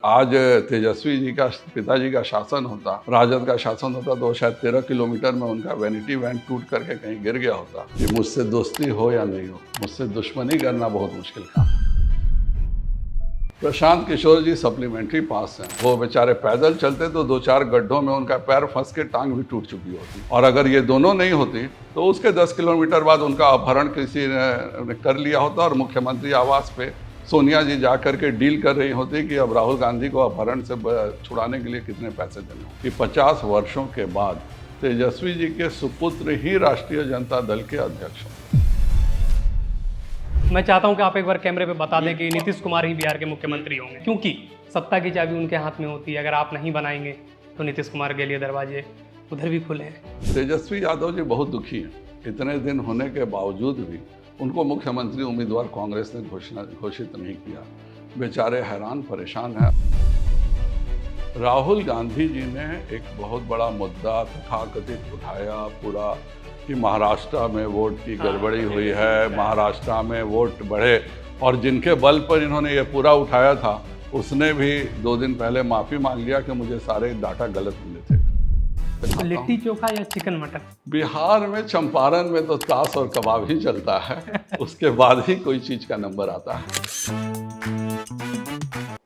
आज तेजस्वी जी का पिताजी का शासन होता, राजद का शासन होता तो शायद 13 किलोमीटर में उनका वैनिटी वैन टूट करके कहीं गिर गया होता। ये मुझसे दोस्ती हो या नहीं हो, मुझसे दुश्मनी करना बहुत मुश्किल काम है। प्रशांत किशोर जी सप्लीमेंट्री पास हैं, वो बेचारे पैदल चलते तो 2-4 गड्ढों में उनका पैर फंस के टांग भी टूट चुकी होती, और अगर ये दोनों नहीं होती तो उसके 10 किलोमीटर बाद उनका अपहरण किसी ने कर लिया होता और मुख्यमंत्री आवास पे सोनिया जी जाकर के डील कर रही होती कि अब राहुल गांधी को अपहरण से छुड़ाने के लिए कितने पैसे देने हों। कि 50 वर्षों के बाद तेजस्वी जी के सुपुत्र ही राष्ट्रीय जनता दल के अध्यक्ष हों। मैं चाहता हूं कि आप एक बार कैमरे पे बता दें कि नीतीश कुमार ही बिहार के मुख्यमंत्री होंगे, क्योंकि सत्ता की चाबी उनके हाथ में होती है। अगर आप नहीं बनाएंगे तो नीतीश कुमार के लिए दरवाजे उधर भी खुले हैं। तेजस्वी यादव जी बहुत दुखी हैं। इतने दिन होने के बावजूद भी उनको मुख्यमंत्री उम्मीदवार कांग्रेस ने घोषित नहीं किया। बेचारे हैरान परेशान हैं। राहुल गांधी जी ने एक बहुत बड़ा मुद्दा तथाकथित उठाया पूरा कि महाराष्ट्र में वोट की गड़बड़ी हुई है, महाराष्ट्र में वोट बढ़े, और जिनके बल पर इन्होंने ये पूरा उठाया था उसने भी 2 दिन पहले माफ़ी मांग लिया कि मुझे सारे डाटा गलत मिले थे। तो लिट्टी चोखा या चिकन मटन? बिहार में चंपारण में तो ताश और कबाब ही चलता है, उसके बाद ही कोई चीज़ का नंबर आता है।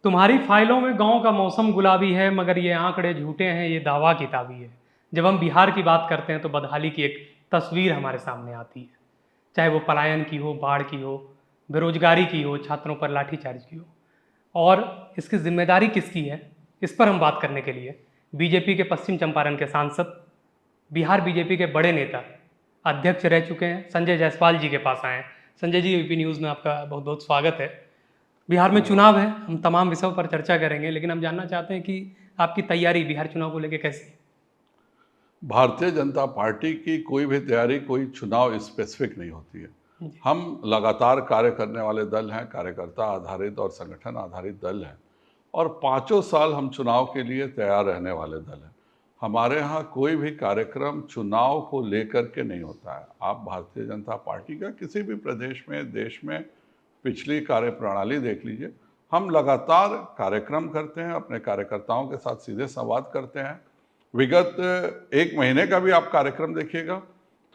तुम्हारी फाइलों में गांव का मौसम गुलाबी है, मगर ये आंकड़े झूठे हैं, ये दावा किताबी है। जब हम बिहार की बात करते हैं तो बदहाली की एक तस्वीर हमारे सामने आती है, चाहे वो पलायन की हो, बाढ़ की हो, बेरोजगारी की हो, छात्रों पर लाठीचार्ज की हो। और इसकी जिम्मेदारी किसकी है, इस पर हम बात करने के लिए बीजेपी के पश्चिम चंपारण के सांसद, बिहार बीजेपी के बड़े नेता, अध्यक्ष रह चुके हैं संजय जायसवाल जी के पास आए हैं। संजय जी, यूपी न्यूज़ में आपका बहुत बहुत स्वागत है। बिहार में चुनाव है, हम तमाम विषयों पर चर्चा करेंगे, लेकिन हम जानना चाहते हैं कि आपकी तैयारी बिहार चुनाव को लेकर कैसी है? भारतीय जनता पार्टी की कोई भी तैयारी कोई चुनाव स्पेसिफिक नहीं होती है। हम लगातार कार्य करने वाले दल हैं, कार्यकर्ता आधारित और संगठन आधारित दल हैं, और 5 साल हम चुनाव के लिए तैयार रहने वाले दल हैं। हमारे यहाँ कोई भी कार्यक्रम चुनाव को लेकर के नहीं होता है। आप भारतीय जनता पार्टी का किसी भी प्रदेश में, देश में पिछली कार्यप्रणाली देख लीजिए। हम लगातार कार्यक्रम करते हैं, अपने कार्यकर्ताओं के साथ सीधे संवाद करते हैं। विगत 1 महीने का भी आप कार्यक्रम देखिएगा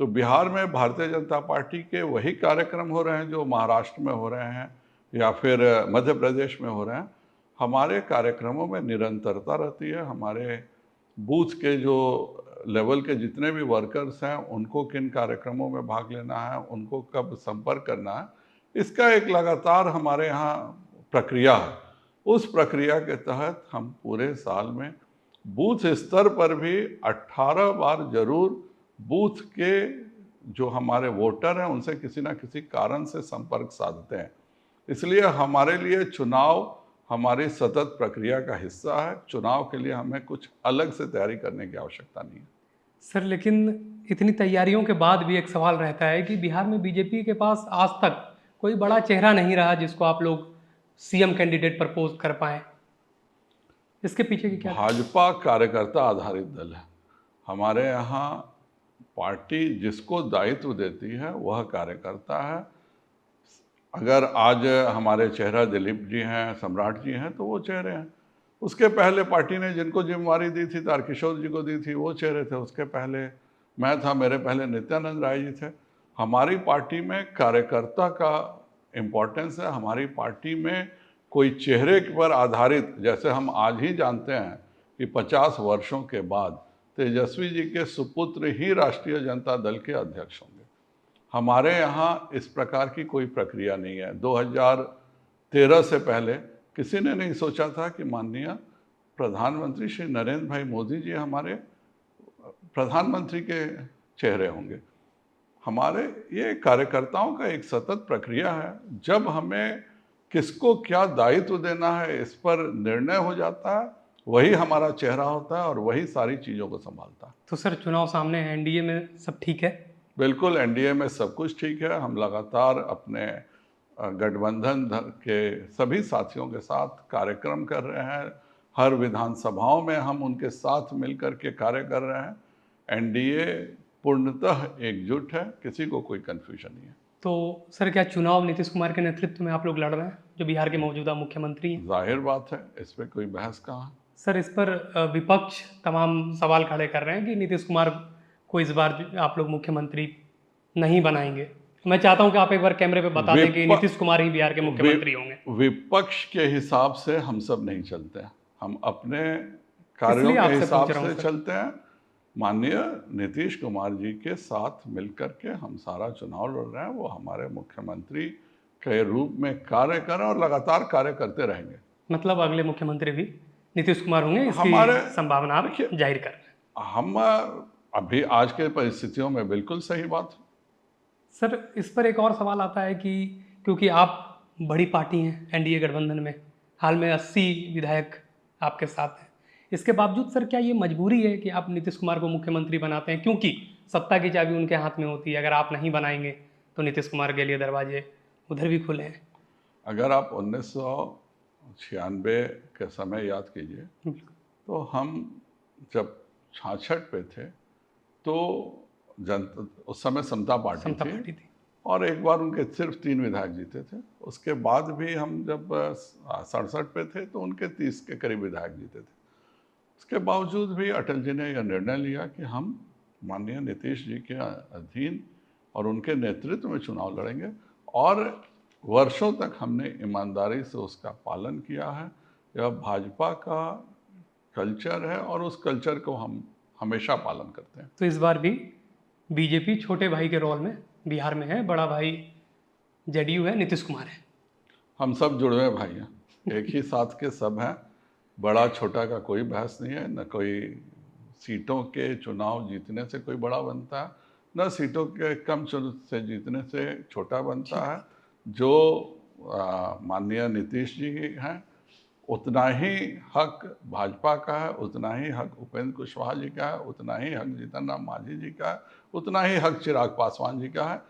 तो बिहार में भारतीय जनता पार्टी के वही कार्यक्रम हो रहे हैं जो महाराष्ट्र में हो रहे हैं या फिर मध्य प्रदेश में हो रहे हैं। हमारे कार्यक्रमों में निरंतरता रहती है। हमारे बूथ के जो लेवल के जितने भी वर्कर्स हैं उनको किन कार्यक्रमों में भाग लेना है, उनको कब संपर्क करना है, इसका एक लगातार हमारे यहाँ प्रक्रिया है। उस प्रक्रिया के तहत हम पूरे साल में बूथ स्तर पर भी 18 बार जरूर बूथ के जो हमारे वोटर हैं उनसे किसी ना किसी कारण से संपर्क साधते हैं। इसलिए हमारे लिए चुनाव हमारी सतत प्रक्रिया का हिस्सा है। चुनाव के लिए हमें कुछ अलग से तैयारी करने की आवश्यकता नहीं है। सर, लेकिन इतनी तैयारियों के बाद भी एक सवाल रहता है कि बिहार में बीजेपी के पास आज तक कोई बड़ा चेहरा नहीं रहा जिसको आप लोग सीएम कैंडिडेट प्रपोज कर पाए। इसके पीछे की क्या? भाजपा कार्यकर्ता आधारित दल है। हमारे यहाँ पार्टी जिसको दायित्व देती है वह कार्यकर्ता है। अगर आज हमारे चेहरा दिलीप जी हैं, सम्राट जी हैं, तो वो चेहरे हैं। उसके पहले पार्टी ने जिनको जिम्मेवारी दी थी, तारकिशोर जी को दी थी, वो चेहरे थे। उसके पहले मैं था, मेरे पहले नित्यानंद राय जी थे। हमारी पार्टी में कार्यकर्ता का इम्पोर्टेंस है। हमारी पार्टी में कोई चेहरे पर आधारित, जैसे हम आज ही जानते हैं कि 50 वर्षों के बाद तेजस्वी जी के सुपुत्र ही राष्ट्रीय जनता दल के अध्यक्ष होंगे। हमारे यहाँ इस प्रकार की कोई प्रक्रिया नहीं है। 2013 से पहले किसी ने नहीं सोचा था कि माननीय प्रधानमंत्री श्री नरेंद्र भाई मोदी जी हमारे प्रधानमंत्री के चेहरे होंगे। हमारे ये कार्यकर्ताओं का एक सतत प्रक्रिया है। जब हमें किसको क्या दायित्व देना है इस पर निर्णय हो जाता है, वही हमारा चेहरा होता है और वही सारी चीज़ों को संभालता है। तो सर, चुनाव सामने है, एनडीए में सब ठीक है? बिल्कुल, एनडीए में सब कुछ ठीक है। हम लगातार अपने गठबंधन के सभी साथियों के साथ कार्यक्रम कर रहे हैं। हर विधानसभाओं में हम उनके साथ मिलकर के कार्य कर रहे हैं। एनडीए पूर्णतः एकजुट है, किसी को कोई कन्फ्यूजन नहीं है। तो सर क्या चुनाव नीतीश कुमार के नेतृत्व में आप लोग लड़ रहे हैं, जो बिहार के मौजूदा मुख्यमंत्री हैं? जाहिर बात है, इस पे कोई बहस कहाँ है। सर इस पर विपक्ष तमाम सवाल खड़े कर रहे हैं कि नीतीश कुमार को इस बार आप लोग मुख्यमंत्री नहीं बनाएंगे। मैं चाहता हूं कि आप एक बार कैमरे पे बता दें कि नीतीश कुमार ही बिहार के मुख्यमंत्री होंगे। विपक्ष के हिसाब से हम सब नहीं चलते हैं, हम अपने कार्यों इसलिए के आपसे हिसाब पूछ रहा हूं से सर। चलते हैं। माननीय नीतीश कुमार जी के साथ मिलकर के हम सारा चुनाव लड़ रहे हैं। वो हमारे मुख्यमंत्री के रूप में कार्य कर रहे हैं और लगातार कार्य करते रहेंगे। मतलब अगले मुख्यमंत्री भी नीतीश कुमार होंगे, इसकी हमारे संभावना आप देखिए, जाहिर कर रहे हैं। हम अभी आज के परिस्थितियों में बिल्कुल सही बात है। सर इस पर एक और सवाल आता है कि क्योंकि आप बड़ी पार्टी हैं एनडीए गठबंधन में, हाल में 80 विधायक आपके साथ हैं, इसके बावजूद सर क्या ये मजबूरी है कि आप नीतीश कुमार को मुख्यमंत्री बनाते हैं, क्योंकि सत्ता की चाबी उनके हाथ में होती है? अगर आप नहीं बनाएंगे तो नीतीश कुमार के लिए दरवाजे उधर भी खुले हैं। अगर आप 1996 के समय याद कीजिए तो हम जब 66 पे थे तो जनता उस समय समता पार्टी थी और एक बार उनके सिर्फ 3 विधायक जीते थे। उसके बाद भी हम जब 67 पे थे तो उनके 30 के करीब विधायक जीते थे। उसके बावजूद भी अटल जी ने यह निर्णय लिया कि हम माननीय नीतीश जी के अधीन और उनके नेतृत्व में चुनाव लड़ेंगे और वर्षों तक हमने ईमानदारी से उसका पालन किया है। यह भाजपा का कल्चर है और उस कल्चर को हम हमेशा पालन करते हैं। तो इस बार भी बीजेपी छोटे भाई के रोल में बिहार में है, बड़ा भाई जेडीयू है, नीतीश कुमार है। हम सब जुड़वे भाई हैं, एक ही साथ के सब हैं। बड़ा छोटा का कोई बहस नहीं है, न कोई सीटों के चुनाव जीतने से कोई बड़ा बनता है, न सीटों के कम से जीतने से छोटा बनता है। जो माननीय नीतीश जी हैं उतना ही हक भाजपा का है, उतना ही हक उपेंद्र कुशवाहा जी का है, उतना ही हक जीतन राम मांझी जी का है, उतना ही हक चिराग पासवान जी का है।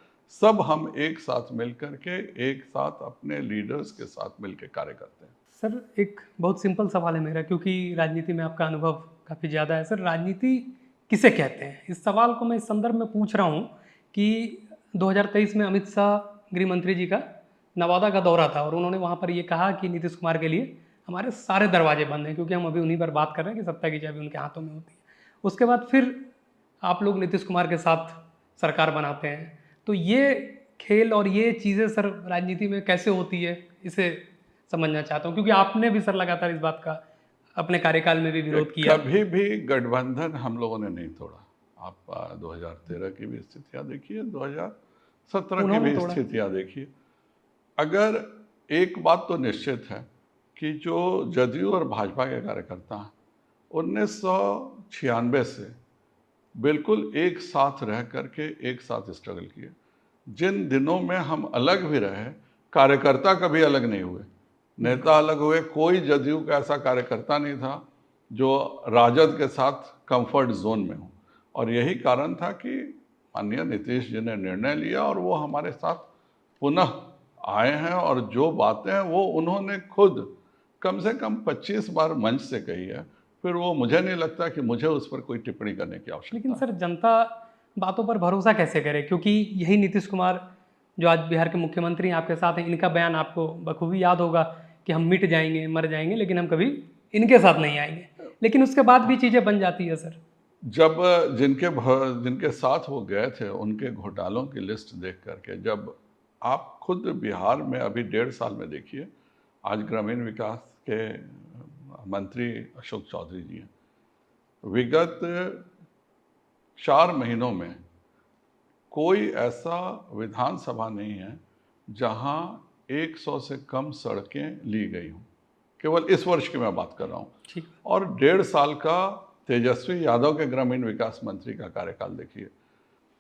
सब हम एक साथ मिलकर के एक साथ अपने लीडर्स के साथ मिलकर कार्य करते हैं। सर एक बहुत सिंपल सवाल है मेरा, क्योंकि राजनीति में आपका अनुभव काफ़ी ज़्यादा है। सर राजनीति किसे कहते हैं? इस सवाल को मैं इस संदर्भ में पूछ रहा हूँ कि 2023 में अमित शाह गृह मंत्री जी का नवादा का दौरा था और उन्होंने वहाँ पर ये कहा कि नीतीश कुमार के लिए हमारे सारे दरवाजे बंद हैं, क्योंकि हम अभी उन्हीं पर बात कर रहे हैं कि सत्ता की चाबी उनके हाथों में होती है। उसके बाद फिर आप लोग नीतीश कुमार के साथ सरकार बनाते हैं, तो ये खेल और ये चीज़ें सर राजनीति में कैसे होती है, इसे समझना चाहता हूँ, क्योंकि आपने भी सर लगातार इस बात का अपने कार्यकाल में भी विरोध किया। कभी भी गठबंधन हम लोगों ने नहीं तोड़ा। आप 2013 की भी स्थितियाँ देखिए, 2017 की भी स्थितियाँ देखिए। अगर एक बात तो निश्चित है कि जो जदयू और भाजपा के कार्यकर्ता हैं 1996 से बिल्कुल एक साथ रह करके एक साथ स्ट्रगल किए। जिन दिनों में हम अलग भी रहे, कार्यकर्ता कभी अलग नहीं हुए, नेता अलग हुए। कोई जदयू का ऐसा कार्यकर्ता नहीं था जो राजद के साथ कंफर्ट जोन में हो, और यही कारण था कि माननीय नीतीश जी ने निर्णय लिया और वो हमारे साथ पुनः आए हैं। और जो बातें हैं वो उन्होंने खुद कम से कम 25 बार मंच से कही है। फिर वो मुझे नहीं लगता कि मुझे उस पर कोई टिप्पणी करने की आवश्यकता है। लेकिन सर जनता बातों पर भरोसा कैसे करे, क्योंकि यही नीतीश कुमार जो आज बिहार के मुख्यमंत्री हैं आपके साथ हैं, इनका बयान आपको बखूबी याद होगा कि हम मिट जाएंगे, मर जाएंगे, लेकिन हम कभी इनके साथ नहीं आएंगे। लेकिन उसके बाद भी चीज़ें बन जाती है सर। जब जिनके साथ वो गए थे उनके घोटालों की लिस्ट देख करके, जब आप खुद बिहार में अभी 1.5 साल में देखिए, आज ग्रामीण विकास के मंत्री अशोक चौधरी जी हैं। विगत 4 महीनों में कोई ऐसा विधानसभा नहीं है जहां 100 से कम सड़कें ली गई हों। केवल इस वर्ष की मैं बात कर रहा हूं। और 1.5 साल का तेजस्वी यादव के ग्रामीण विकास मंत्री का कार्यकाल देखिए,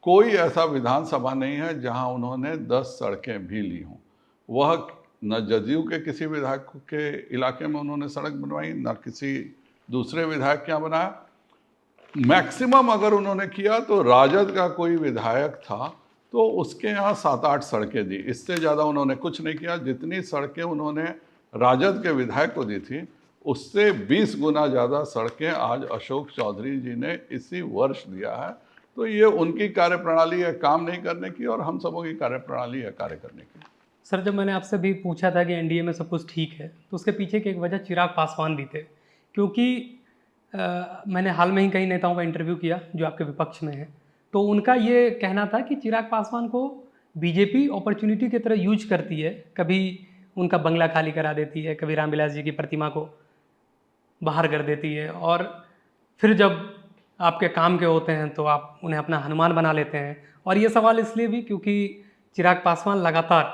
कोई ऐसा विधानसभा नहीं है जहां उन्होंने 10 सड़कें भी ली हों। वह न जदयू के किसी विधायक के इलाके में उन्होंने सड़क बनवाई, न किसी दूसरे विधायक के यहाँ बनाया। मैक्सिमम अगर उन्होंने किया तो राजद का कोई विधायक था तो उसके यहाँ 7-8 सड़कें दी, इससे ज़्यादा उन्होंने कुछ नहीं किया। जितनी सड़कें उन्होंने राजद के विधायक को दी थी उससे 20 गुना ज़्यादा सड़कें आज अशोक चौधरी जी ने इसी वर्ष दिया है। तो ये उनकी कार्यप्रणाली है काम नहीं करने की, और हम सबों की कार्यप्रणाली है कार्य करने की। सर जब मैंने आपसे भी पूछा था कि एनडीए में सब कुछ ठीक है, तो उसके पीछे की एक वजह चिराग पासवान भी थे, क्योंकि मैंने हाल में ही कई नेताओं का इंटरव्यू किया जो आपके विपक्ष में हैं, तो उनका ये कहना था कि चिराग पासवान को बीजेपी अपॉर्चुनिटी की तरह यूज करती है, कभी उनका बंगला खाली करा देती है, कभी रामविलास जी की प्रतिमा को बाहर कर देती है, और फिर जब आपके काम के होते हैं तो आप उन्हें अपना हनुमान बना लेते हैं। और ये सवाल इसलिए भी क्योंकि चिराग पासवान लगातार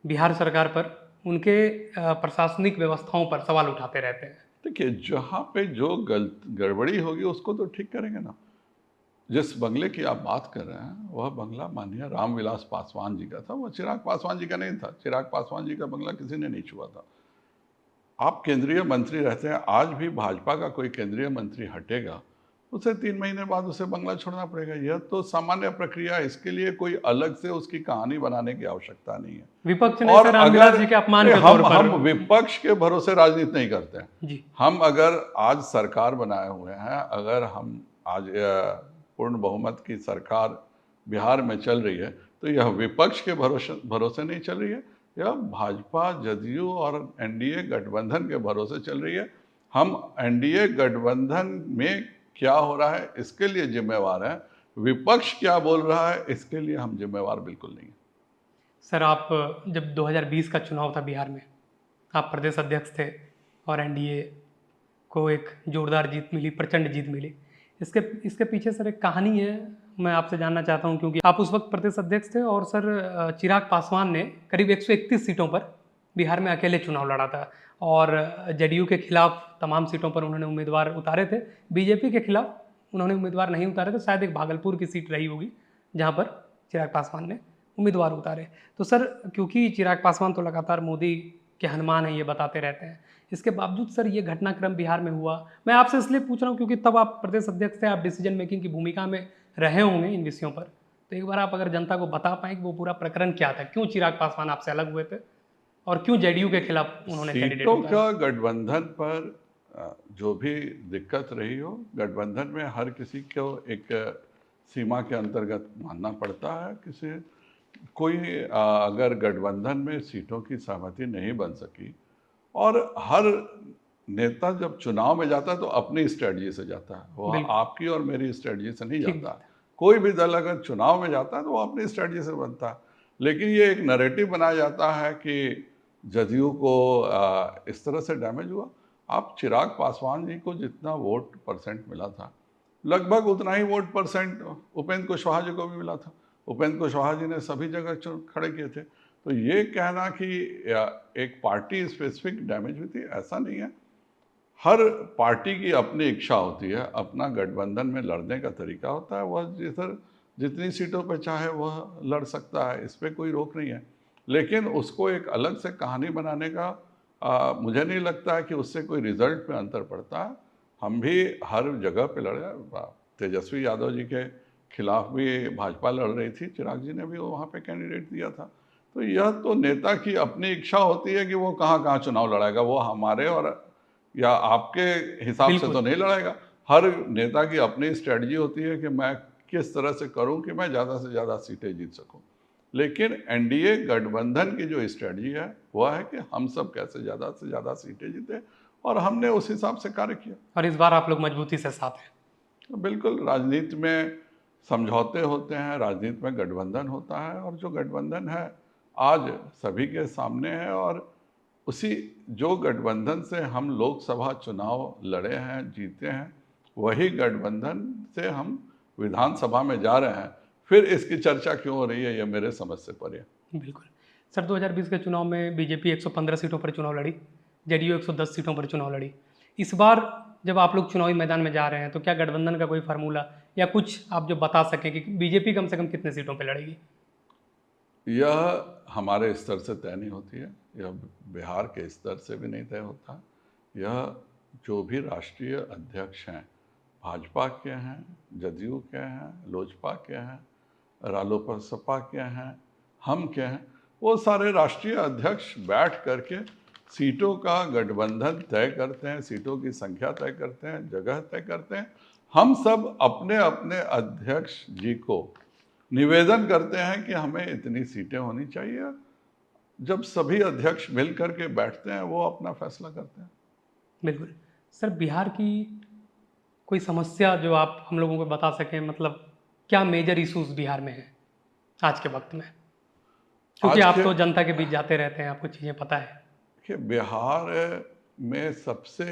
बिहार सरकार पर उनके प्रशासनिक व्यवस्थाओं पर सवाल उठाते रहते हैं। देखिए, जहाँ पे जो गड़बड़ी होगी उसको तो ठीक करेंगे ना। जिस बंगले की आप बात कर रहे हैं वह बंगला माननीय रामविलास पासवान जी का था, वो चिराग पासवान जी का नहीं था। चिराग पासवान जी का बंगला किसी ने नहीं छुआ था। आप केंद्रीय मंत्री रहते हैं, आज भी भाजपा का कोई केंद्रीय मंत्री हटेगा, उसे 3 महीने बाद उसे बंगला छोड़ना पड़ेगा। यह तो सामान्य प्रक्रिया है, इसके लिए कोई अलग से उसकी कहानी बनाने की आवश्यकता नहीं है। विपक्ष ने और सर रामविलास अगर जी के अपमान के हम तौर पर हम विपक्ष के भरोसे राजनीति नहीं करते हैं। जी हम अगर आज सरकार बनाए हुए हैं, अगर हम आज पूर्ण बहुमत की सरकार बिहार में चल रही है, तो यह विपक्ष के भरोसे नहीं चल रही है, यह भाजपा, जदयू और एनडीए गठबंधन के भरोसे चल रही है। हम एनडीए गठबंधन में क्या हो रहा है इसके लिए जिम्मेवार हैं, विपक्ष क्या बोल रहा है इसके लिए हम जिम्मेवार बिल्कुल नहीं हैं। सर आप जब 2020 का चुनाव था बिहार में, आप प्रदेश अध्यक्ष थे और एनडीए को एक जोरदार जीत मिली, प्रचंड जीत मिली। इसके पीछे सर एक कहानी है, मैं आपसे जानना चाहता हूं, क्योंकि आप उस वक्त प्रदेश अध्यक्ष थे और सर चिराग पासवान ने करीब 131 सीटों पर बिहार में अकेले चुनाव लड़ा था, और जेडीयू के खिलाफ तमाम सीटों पर उन्होंने उम्मीदवार उतारे थे, बीजेपी के खिलाफ उन्होंने उम्मीदवार नहीं उतारे थे। शायद एक भागलपुर की सीट रही होगी जहाँ पर चिराग पासवान ने उम्मीदवार उतारे। तो सर क्योंकि चिराग पासवान तो लगातार मोदी के हनुमान हैं, ये बताते रहते हैं, इसके बावजूद सर ये घटनाक्रम बिहार में हुआ। मैं आपसे इसलिए पूछ रहा हूँ क्योंकि तब आप प्रदेश अध्यक्ष थे, आप डिसीजन मेकिंग की भूमिका में रहे होंगे इन विषयों पर, तो एक बार आप अगर जनता को बता पाएँ कि वो पूरा प्रकरण क्या था, क्यों चिराग पासवान आपसे अलग हुए थे और क्यों जेडीयू के खिलाफ उन्होंने कैंडिडेट सीटों उतारा? का गठबंधन पर जो भी दिक्कत रही हो, गठबंधन में हर किसी को एक सीमा के अंतर्गत मानना पड़ता है। कोई अगर गठबंधन में सीटों की सहमति नहीं बन सकी, और हर नेता जब चुनाव में जाता है तो अपनी स्ट्रेटजी से जाता है, वो बिल्कुल। आपकी और मेरी स्ट्रेटजी से नहीं ठीक जाता। बात है। कोई भी दल अगर चुनाव में जाता है तो वो अपनी स्ट्रेटजी से बनता है, लेकिन ये एक नैरेटिव बनाया जाता है कि जदयू को इस तरह से डैमेज हुआ। आप चिराग पासवान जी को जितना वोट परसेंट मिला था, लगभग उतना ही वोट परसेंट उपेंद्र कुशवाहा जी को भी मिला था। उपेंद्र कुशवाहा जी ने सभी जगह खड़े किए थे। तो ये कहना कि एक पार्टी स्पेसिफिक डैमेज हुई थी, ऐसा नहीं है। हर पार्टी की अपनी इच्छा होती है, अपना गठबंधन में लड़ने का तरीका होता है, वह जितनी सीटों पर चाहे वह लड़ सकता है, इस पर कोई रोक नहीं है। लेकिन उसको एक अलग से कहानी बनाने का मुझे नहीं लगता है कि उससे कोई रिजल्ट पे अंतर पड़ता है। हम भी हर जगह पे लड़े, तेजस्वी यादव जी के खिलाफ भी भाजपा लड़ रही थी, चिराग जी ने भी वहाँ पे कैंडिडेट दिया था। तो यह तो नेता की अपनी इच्छा होती है कि वो कहाँ कहाँ चुनाव लड़ाएगा, वो हमारे और या आपके हिसाब से तो नहीं लड़ाएगा। हर नेता की अपनी स्ट्रेटजी होती है कि मैं किस तरह से करूं कि मैं ज़्यादा से ज़्यादा सीटें जीत सकूं। लेकिन एनडीए गठबंधन की जो स्ट्रेटजी है वह है कि हम सब कैसे ज़्यादा से ज़्यादा सीटें जीते, और हमने उस हिसाब से कार्य किया। और इस बार आप लोग मजबूती से साथ हैं। बिल्कुल, राजनीति में समझौते होते हैं, राजनीति में गठबंधन होता है, और जो गठबंधन है आज सभी के सामने है, और उसी जो गठबंधन से हम लोकसभा चुनाव लड़े हैं, जीते हैं, वही गठबंधन से हम विधानसभा में जा रहे हैं। फिर इसकी चर्चा क्यों हो रही है, ये मेरे समझ से परे है। बिल्कुल सर, 2020 के चुनाव में बीजेपी 115 सीटों पर चुनाव लड़ी, जेडीयू 110 सीटों पर चुनाव लड़ी। इस बार जब आप लोग चुनावी मैदान में जा रहे हैं तो क्या गठबंधन का कोई फार्मूला या कुछ आप जो बता सकें कि बीजेपी कम से कम कितने सीटों पर लड़ेगी? यह हमारे स्तर से तय नहीं होती है, यह बिहार के स्तर से भी नहीं तय होता। यह जो भी राष्ट्रीय अध्यक्ष हैं, भाजपा के हैं, जदयू के हैं, लोजपा के हैं, रालोसपा के हैं, हम के हैं, वो सारे राष्ट्रीय अध्यक्ष बैठ करके सीटों का गठबंधन तय करते हैं, सीटों की संख्या तय करते हैं, जगह तय करते हैं। हम सब अपने अपने अध्यक्ष जी को निवेदन करते हैं कि हमें इतनी सीटें होनी चाहिए। जब सभी अध्यक्ष मिल करके बैठते हैं, वो अपना फैसला करते हैं। बिल्कुल। सर, बिहार की कोई समस्या जो आप हम लोगों को बता सकें, मतलब क्या मेजर इश्यूज बिहार में हैं आज के वक्त में? क्योंकि आज आप के तो जनता के बीच जाते रहते हैं, आपको चीज़ें पता है। कि बिहार में सबसे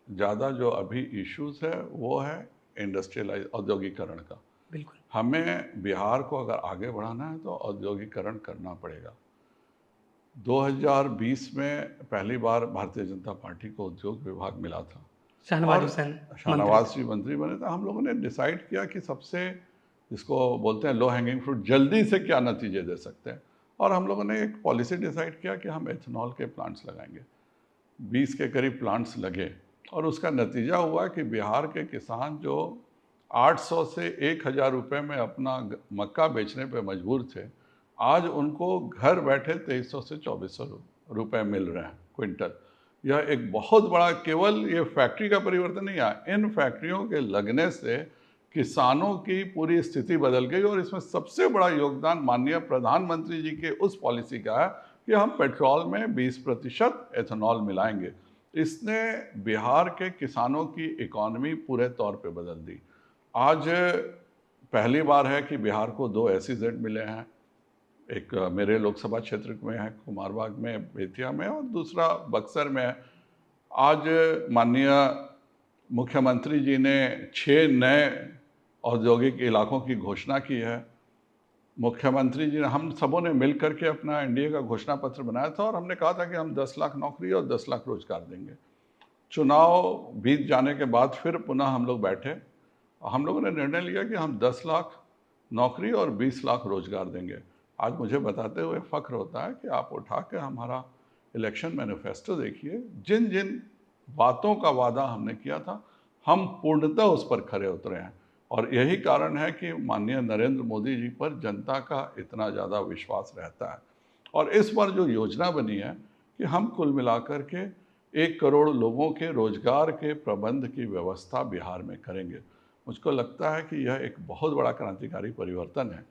ज़्यादा जो अभी इश्यूज है वो है इंडस्ट्रियलाइज औद्योगिकरण का। बिल्कुल। हमें बिहार को अगर आगे बढ़ाना है तो औद्योगिकरण करना पड़ेगा। 2020 में पहली बार भारतीय जनता पार्टी को उद्योग विभाग मिला था शहनवाज और हुसैन मंत्री शाहनवाज थे। जी मंत्री बने थे। हम लोगों ने डिसाइड किया कि सबसे, जिसको बोलते हैं लो हैंगिंग फ्रूट, जल्दी से क्या नतीजे दे सकते हैं, और हम लोगों ने एक पॉलिसी डिसाइड किया कि हम एथेनॉल के प्लांट्स लगाएंगे। 20 के करीब प्लांट्स लगे और उसका नतीजा हुआ कि बिहार के किसान जो 800 से 1000 रुपये में अपना मक्का बेचने पे मजबूर थे, आज उनको घर बैठे 2300 से 2400 रुपये मिल रहे हैं क्विंटल। यह एक बहुत बड़ा, केवल ये फैक्ट्री का परिवर्तन नहीं आया, इन फैक्ट्रियों के लगने से किसानों की पूरी स्थिति बदल गई। और इसमें सबसे बड़ा योगदान माननीय प्रधानमंत्री जी के उस पॉलिसी का है कि हम पेट्रोल में 20% एथेनॉल मिलाएंगे। इसने बिहार के किसानों की इकॉनमी पूरे तौर पे बदल दी। आज पहली बार है कि बिहार को 2 SEZ मिले हैं। एक मेरे लोकसभा क्षेत्र में है, कुमारबाग में, बेतिया में, और दूसरा बक्सर में है। आज माननीय मुख्यमंत्री जी ने 6 नए औद्योगिक इलाकों की घोषणा की है। मुख्यमंत्री जी ने, हम सबों ने मिल करके अपना एनडीए का घोषणा पत्र बनाया था और हमने कहा था कि हम 10 लाख नौकरी और 10 लाख रोजगार देंगे। चुनाव बीत जाने के बाद फिर पुनः हम लोग बैठे, हम लोगों ने निर्णय लिया कि हम 10 लाख नौकरी और 20 लाख रोजगार देंगे। आज मुझे बताते हुए फख्र होता है कि आप उठा के हमारा इलेक्शन मैनिफेस्टो देखिए, जिन जिन बातों का वादा हमने किया था, हम पूर्णतः उस पर खरे उतरे हैं। और यही कारण है कि माननीय नरेंद्र मोदी जी पर जनता का इतना ज़्यादा विश्वास रहता है। और इस बार जो योजना बनी है कि हम कुल मिलाकर के 1 करोड़ लोगों के रोजगार के प्रबंध की व्यवस्था बिहार में करेंगे। मुझको लगता है कि यह एक बहुत बड़ा क्रांतिकारी परिवर्तन है।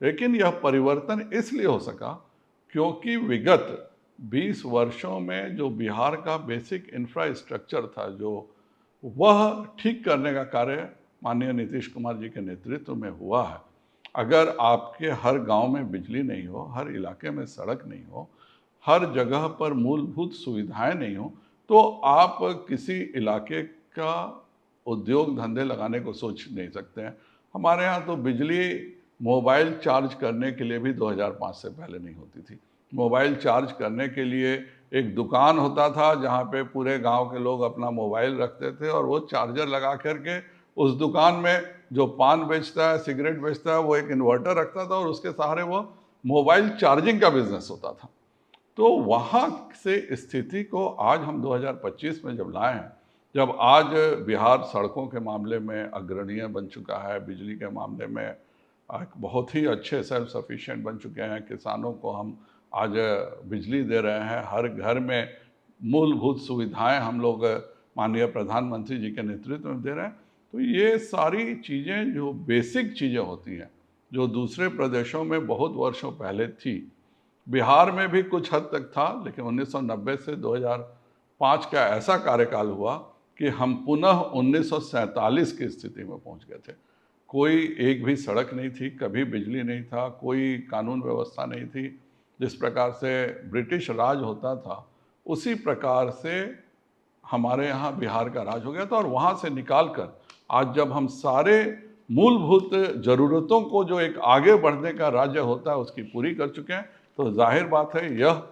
लेकिन यह परिवर्तन इसलिए हो सका क्योंकि विगत 20 वर्षों में जो बिहार का बेसिक इंफ्रास्ट्रक्चर था, जो वह ठीक करने का कार्य माननीय नीतीश कुमार जी के नेतृत्व में हुआ है। अगर आपके हर गांव में बिजली नहीं हो, हर इलाके में सड़क नहीं हो, हर जगह पर मूलभूत सुविधाएं नहीं हो, तो आप किसी इलाके का उद्योग धंधे लगाने को सोच नहीं सकते हैं। हमारे यहाँ तो बिजली मोबाइल चार्ज करने के लिए भी 2005 से पहले नहीं होती थी। मोबाइल चार्ज करने के लिए एक दुकान होता था जहाँ पे पूरे गांव के लोग अपना मोबाइल रखते थे और वो चार्जर लगा करके उस दुकान में जो पान बेचता है, सिगरेट बेचता है, वो एक इन्वर्टर रखता था और उसके सहारे वो मोबाइल चार्जिंग का बिजनेस होता था। तो वहाँ से स्थिति को आज हम 2025 में जब लाए हैं, जब आज बिहार सड़कों के मामले में अग्रणीय बन चुका है, बिजली के मामले में एक बहुत ही अच्छे सेल्फ सफिशिएंट बन चुके हैं, किसानों को हम आज बिजली दे रहे हैं, हर घर में मूलभूत सुविधाएं हम लोग माननीय प्रधानमंत्री जी के नेतृत्व में दे रहे हैं। तो ये सारी चीज़ें जो बेसिक चीज़ें होती हैं, जो दूसरे प्रदेशों में बहुत वर्षों पहले थी, बिहार में भी कुछ हद तक था, लेकिन 1990 से 2005 का ऐसा कार्यकाल हुआ कि हम पुनः 1947 की स्थिति में पहुंच गए थे। कोई एक भी सड़क नहीं थी, कभी बिजली नहीं था, कोई कानून व्यवस्था नहीं थी। जिस प्रकार से ब्रिटिश राज होता था, उसी प्रकार से हमारे यहाँ बिहार का राज हो गया था। और वहाँ से निकाल कर आज जब हम सारे मूलभूत ज़रूरतों को, जो एक आगे बढ़ने का राज्य होता है, उसकी पूरी कर चुके हैं, तो जाहिर बात है यह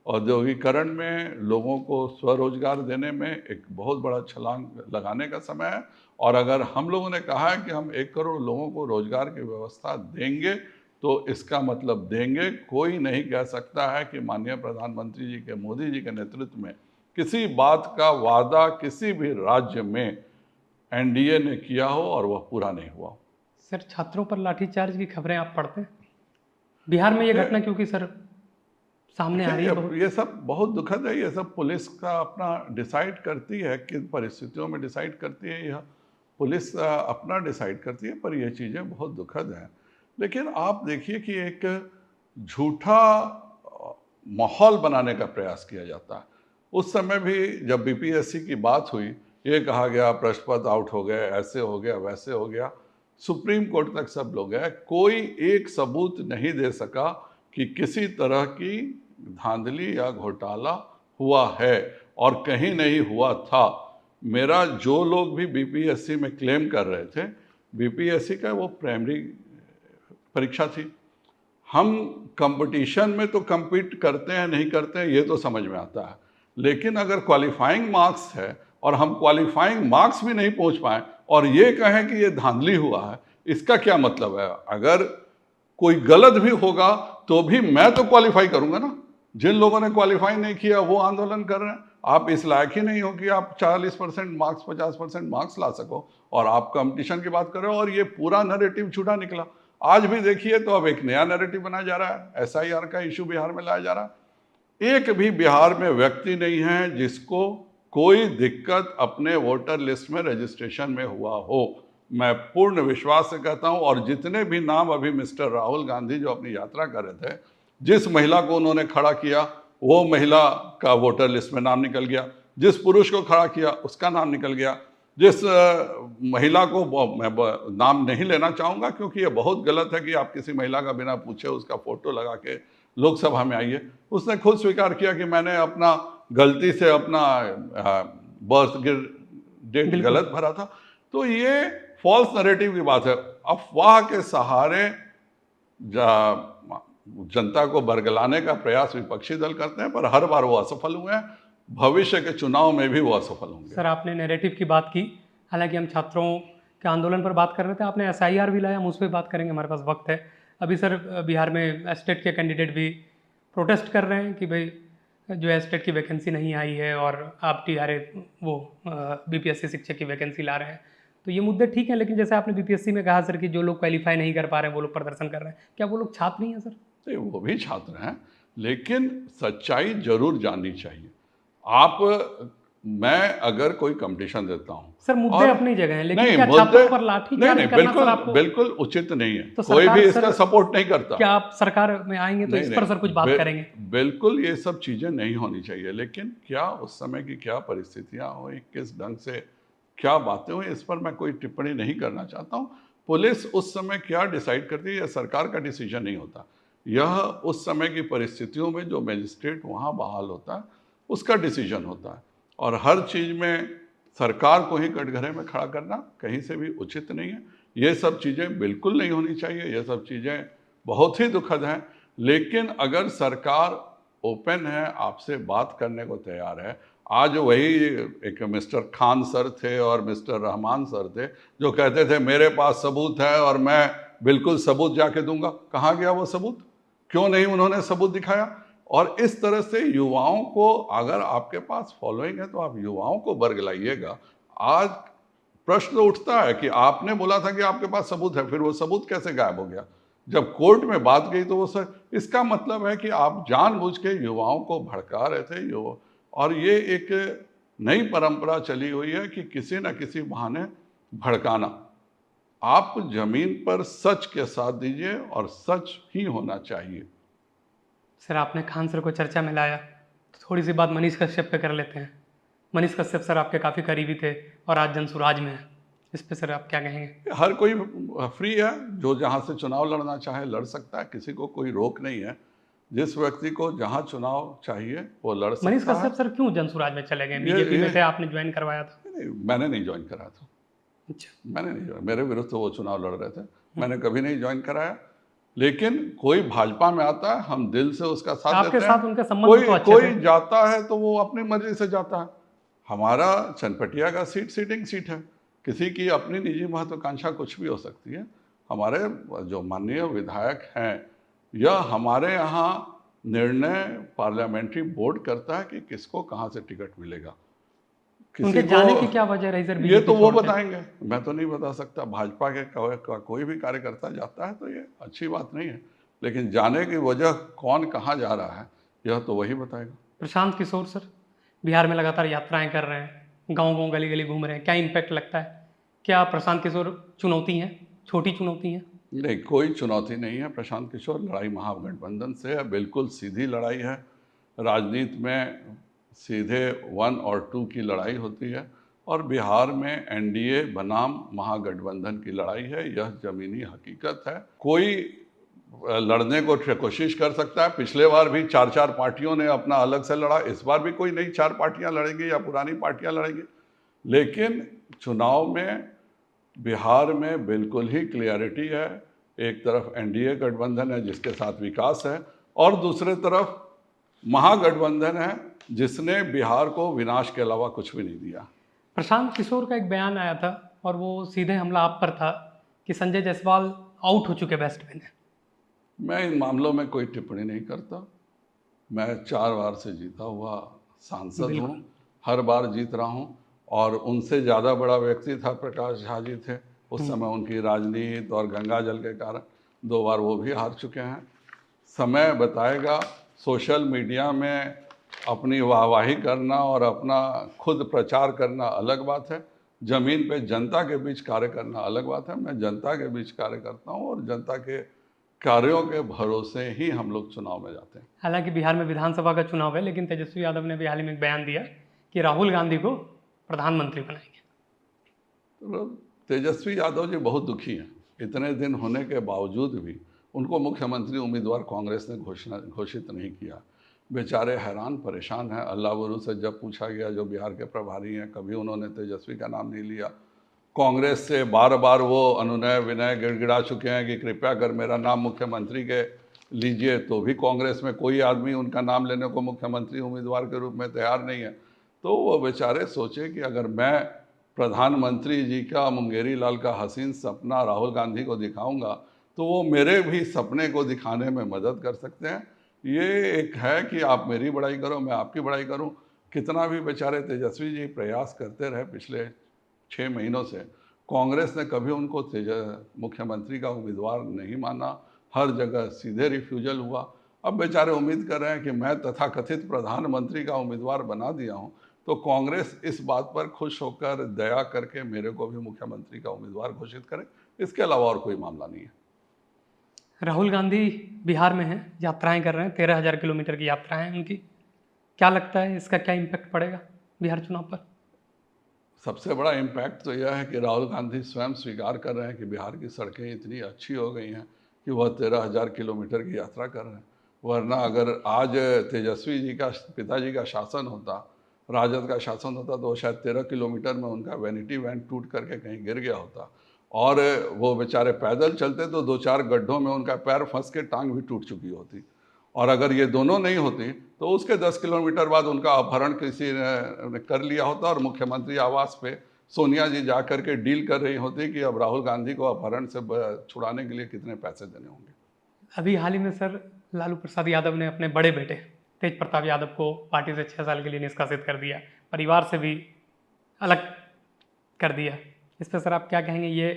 औद्योगिकरण में लोगों को स्वरोजगार देने में एक बहुत बड़ा छलांग लगाने का समय है। और अगर हम लोगों ने कहा है कि हम 1 करोड़ लोगों को रोजगार की व्यवस्था देंगे, तो इसका मतलब देंगे। कोई नहीं कह सकता है कि माननीय प्रधानमंत्री जी के, मोदी जी के नेतृत्व में किसी बात का वादा किसी भी राज्य में एनडीए ने किया हो और वह पूरा नहीं हुआ हो। सर, छात्रों पर लाठीचार्ज की खबरें आप पढ़ते हैं? बिहार में ये घटना क्योंकि सर सामने आ रही है बहुत। ये सब बहुत दुखद है। ये सब पुलिस का अपना डिसाइड करती है, किन परिस्थितियों में डिसाइड करती है। यह पुलिस अपना डिसाइड करती है, पर ये चीज़ें बहुत दुखद हैं। लेकिन आप देखिए कि एक झूठा माहौल बनाने का प्रयास किया जाता है। उस समय भी जब बीपीएससी की बात हुई, ये कहा गया प्रश्न पत्र आउट हो गए, ऐसे हो गया, वैसे हो गया, सुप्रीम कोर्ट तक सब लोग गए, कोई एक सबूत नहीं दे सका कि किसी तरह की धांधली या घोटाला हुआ है, और कहीं नहीं हुआ था। मेरा जो लोग भी बीपीएससी में क्लेम कर रहे थे, बीपीएससी का वो प्राइमरी परीक्षा थी। हम कंपटीशन में तो compete करते हैं, नहीं करते हैं, ये तो समझ में आता है, लेकिन अगर क्वालिफाइंग मार्क्स है और हम क्वालिफाइंग मार्क्स भी नहीं पहुंच पाए और ये कहें कि ये धांधली हुआ है, इसका क्या मतलब है? अगर कोई गलत भी होगा तो भी मैं तो क्वालिफाई करूंगा ना। जिन लोगों ने क्वालिफाई नहीं किया वो आंदोलन कर रहे हैं। आप इस लायक ही नहीं हो कि आप 40% मार्क्स, 50% मार्क्स ला सको, और आप कंपटीशन की बात कर रहे हो, और ये पूरा नैरेटिव झूठा निकला। आज भी देखिए तो अब एक नया नैरेटिव बनाया जा रहा है, एसआईआर का इशू बिहार में लाया जा रहा है। एक भी बिहार में व्यक्ति नहीं है जिसको कोई दिक्कत अपने वोटर लिस्ट में रजिस्ट्रेशन में हुआ हो। मैं पूर्ण विश्वास से कहता हूं, और जितने भी नाम अभी मिस्टर राहुल गांधी जो अपनी यात्रा कर रहे थे, जिस महिला को उन्होंने खड़ा किया वो महिला का वोटर लिस्ट में नाम निकल गया, जिस पुरुष को खड़ा किया उसका नाम निकल गया, जिस महिला को मैं नाम नहीं लेना चाहूँगा क्योंकि ये बहुत गलत है कि आप किसी महिला का बिना पूछे उसका फोटो लगा के लोकसभा में आइए, उसने खुद स्वीकार किया कि मैंने अपना गलती से अपना बर्थ डेट गलत भरा था। तो ये फॉल्स नैरेटिव की बात है। अफवाह के सहारे जनता को बरगलाने का प्रयास विपक्षी दल करते हैं, पर हर बार वो असफल हुए हैं। भविष्य के चुनाव में भी वो असफल होंगे। सर, आपने नैरेटिव की बात की, हालांकि हम छात्रों के आंदोलन पर बात कर रहे थे, आपने एसआईआर भी लाया, हम उस पर बात करेंगे, हमारे पास वक्त है। अभी सर बिहार में एस्टेट के कैंडिडेट भी प्रोटेस्ट कर रहे हैं कि भाई जो एस्टेट की वैकेंसी नहीं आई है और आप टीआरए वो बीपीएससी शिक्षक की वैकेंसी ला रहे हैं, तो ये मुद्दे ठीक है। लेकिन जैसे आपने बीपीएससी में कहा सर कि जो लोग क्वालिफाई नहीं कर पा रहे हैं वो लोग प्रदर्शन कर रहे हैं, क्या वो लोग छात्र नहीं हैं सर? नहीं, वो भी छात्र हैं, लेकिन सच्चाई जरूर जाननी चाहिए। आप मैं अगर कोई कंपटीशन देता हूं सर, मुद्दे और अपनी जगह हैं, लेकिन नहीं क्या मुद्दे छात्रों पर लाठी नहीं चार्ज नहीं करना बिल्कुल सर आपको बिल्कुल उचित नहीं है। तो कोई भी सरकार इसका सर सपोर्ट नहीं करता। क्या आप सरकार में आएंगे तो नहीं इस पर नहीं सर कुछ बात करेंगे? बिल्कुल ये सब चीजें नहीं होनी चाहिए, लेकिन क्या उस समय की क्या परिस्थितियां हुई, किस ढंग से क्या बातें हुई, इस पर मैं कोई टिप्पणी नहीं करना चाहता हूं। पुलिस उस समय क्या डिसाइड करती है, यह सरकार का डिसीजन नहीं होता। यह उस समय की परिस्थितियों में जो मजिस्ट्रेट वहां बहाल होता है उसका डिसीजन होता है, और हर चीज में सरकार को ही कटघरे में खड़ा करना कहीं से भी उचित नहीं है। ये सब चीज़ें बिल्कुल नहीं होनी चाहिए, ये सब चीज़ें बहुत ही दुखद हैं। लेकिन अगर सरकार ओपन है, आपसे बात करने को तैयार है, आज वही एक मिस्टर खान सर थे और मिस्टर रहमान सर थे जो कहते थे मेरे पास सबूत है और मैं बिल्कुल सबूत जाके दूंगा। कहाँ गया वो सबूत? क्यों नहीं उन्होंने सबूत दिखाया? और इस तरह से युवाओं को, अगर आपके पास फॉलोइंग है तो आप युवाओं को बरगलाइएगा। आज प्रश्न उठता है कि आपने बोला था कि आपके पास सबूत है, फिर वो सबूत कैसे गायब हो गया? जब कोर्ट में बात गई तो वो सर, इसका मतलब है कि आप जानबूझ के युवाओं को भड़का रहे थे। और ये एक नई परंपरा चली हुई है कि किसी न किसी बहाने भड़काना। आप जमीन पर सच के साथ दीजिए और सच ही होना चाहिए। सर, आपने खान सर को चर्चा में लाया तो थोड़ी सी बात मनीष कश्यप पे कर लेते हैं। मनीष कश्यप सर आपके काफ़ी करीबी थे और आज जनसुराज में है, इस पे सर आप क्या कहेंगे? हर कोई फ्री है, जो जहाँ से चुनाव लड़ना चाहे लड़ सकता है, किसी को कोई रोक नहीं है। जिस व्यक्ति को जहाँ चुनाव चाहिए वो लड़ सकता है। मनीष कश्यप सर क्यों जनसुराज में चले गए? बीजेपी में थे, आपने ज्वाइन करवाया था। नहीं, मैंने नहीं ज्वाइन कराया था। अच्छा, मैंने नहीं ज्वाइन, मेरे विरुद्ध तो वो चुनाव लड़ रहे थे, मैंने कभी नहीं ज्वाइन कराया। लेकिन कोई भाजपा में आता है, हम दिल से उसका साथ आपके देते हैं। साथ उनके संबंध तो अच्छे थे। कोई जाता है तो वो अपनी मर्जी से जाता है। हमारा चनपटिया का सीट सीटिंग सीट है, किसी की अपनी निजी महत्वाकांक्षा कुछ भी हो सकती है। हमारे जो माननीय विधायक हैं, यह हमारे यहाँ निर्णय पार्लियामेंट्री बोर्ड करता है कि किसको कहाँ से टिकट मिलेगा। उनके जाने की क्या वजह रही सर? ये तो वो बताएंगे, मैं तो नहीं बता सकता। भाजपा के कोई भी कार्यकर्ता जाता है तो ये अच्छी बात नहीं है, लेकिन जाने की वजह कौन कहाँ जा रहा है यह तो वही बताएगा। प्रशांत किशोर सर बिहार में लगातार यात्राएं कर रहे हैं, गाँव गाँव गली गली घूम रहे हैं, क्या इम्पैक्ट लगता है? क्या प्रशांत किशोर चुनौती हैं, छोटी चुनौती हैं? नहीं, कोई चुनौती नहीं है प्रशांत किशोर। लड़ाई महागठबंधन से है, बिल्कुल सीधी लड़ाई है। राजनीति में सीधे 1 और 2 की लड़ाई होती है और बिहार में एनडीए बनाम महागठबंधन की लड़ाई है। यह जमीनी हकीकत है। कोई लड़ने को कोशिश कर सकता है। पिछले बार भी 4-4 पार्टियों ने अपना अलग से लड़ा, इस बार भी कोई नई 4 पार्टियां लड़ेंगी या पुरानी पार्टियां लड़ेंगी। लेकिन चुनाव में बिहार में बिल्कुल ही क्लियरिटी है। एक तरफ एनडीए गठबंधन है जिसके साथ विकास है और दूसरे तरफ महागठबंधन है जिसने बिहार को विनाश के अलावा कुछ भी नहीं दिया। प्रशांत किशोर का एक बयान आया था और वो सीधे हमला आप पर था कि संजय जायसवाल आउट हो चुके बैट्समैन हैं। मैं इन मामलों में कोई टिप्पणी नहीं करता। मैं 4 बार से जीता हुआ सांसद हूँ, हर बार जीत रहा हूँ और उनसे ज़्यादा बड़ा व्यक्ति था प्रकाश झा जी थे। उस समय उनकी राजनीति और गंगा जल के कारण 2 बार वो भी हार चुके हैं। समय बताएगा। सोशल मीडिया में अपनी वाहवाही करना और अपना खुद प्रचार करना अलग बात है, ज़मीन पे जनता के बीच कार्य करना अलग बात है। मैं जनता के बीच कार्य करता हूँ और जनता के कार्यों के भरोसे ही हम लोग चुनाव में जाते हैं। हालांकि बिहार में विधानसभा का चुनाव है, लेकिन तेजस्वी यादव ने भी हाल ही में एक बयान दिया कि राहुल गांधी को प्रधानमंत्री बनाएंगे। तो तेजस्वी यादव जी बहुत दुखी हैं। इतने दिन होने के बावजूद भी उनको मुख्यमंत्री उम्मीदवार कांग्रेस ने घोषित नहीं किया। बेचारे हैरान परेशान हैं। अल्लाह गुरु से जब पूछा गया, जो बिहार के प्रभारी हैं, कभी उन्होंने तेजस्वी का नाम नहीं लिया। कांग्रेस से बार बार वो अनुनय विनय गिड़गिड़ा चुके हैं कि कृपया कर मेरा नाम मुख्यमंत्री के लीजिए, तो भी कांग्रेस में कोई आदमी उनका नाम लेने को मुख्यमंत्री उम्मीदवार के रूप में तैयार नहीं है। तो वो बेचारे सोचे कि अगर मैं प्रधानमंत्री जी का, मुंगेरी लाल का हसीन सपना राहुल गांधी को दिखाऊंगा तो वो मेरे भी सपने को दिखाने में मदद कर सकते हैं। ये एक है कि आप मेरी बड़ाई करो, मैं आपकी बड़ाई करूं। कितना भी बेचारे तेजस्वी जी प्रयास करते रहे पिछले 6 महीनों से, कांग्रेस ने कभी उनको मुख्यमंत्री का उम्मीदवार नहीं माना। हर जगह सीधे रिफ्यूजल हुआ। अब बेचारे उम्मीद कर रहे हैं कि मैं तथाकथित प्रधानमंत्री का उम्मीदवार बना दिया हूं तो कांग्रेस इस बात पर खुश होकर दया करके मेरे को भी मुख्यमंत्री का उम्मीदवार घोषित करे। इसके अलावा और कोई मामला नहीं है। राहुल गांधी बिहार में हैं, यात्राएं कर रहे हैं, 13,000 किलोमीटर की यात्राएं हैं उनकी। क्या लगता है इसका क्या इम्पैक्ट पड़ेगा बिहार चुनाव पर? सबसे बड़ा इम्पैक्ट तो यह है कि राहुल गांधी स्वयं स्वीकार कर रहे हैं कि बिहार की सड़कें इतनी अच्छी हो गई हैं कि वह 13,000 किलोमीटर की यात्रा कर रहे हैं। वरना अगर आज तेजस्वी जी का, पिताजी का शासन होता, राजद का शासन होता, तो शायद 13 किलोमीटर में उनका वैनिटी वैन टूट करके कहीं गिर गया होता और वो बेचारे पैदल चलते तो 2-4 गड्ढों में उनका पैर फंस के टांग भी टूट चुकी होती। और अगर ये दोनों नहीं होती तो उसके 10 किलोमीटर बाद उनका अपहरण किसी ने कर लिया होता और मुख्यमंत्री आवास पे सोनिया जी जा कर के डील कर रही होती कि अब राहुल गांधी को अपहरण से छुड़ाने के लिए कितने पैसे देने होंगे। अभी हाल ही में सर लालू प्रसाद यादव ने अपने बड़े बेटे तेज प्रताप यादव को पार्टी से 6 साल के लिए निष्कासित कर दिया, परिवार से भी अलग कर दिया। इस पर सर आप क्या कहेंगे?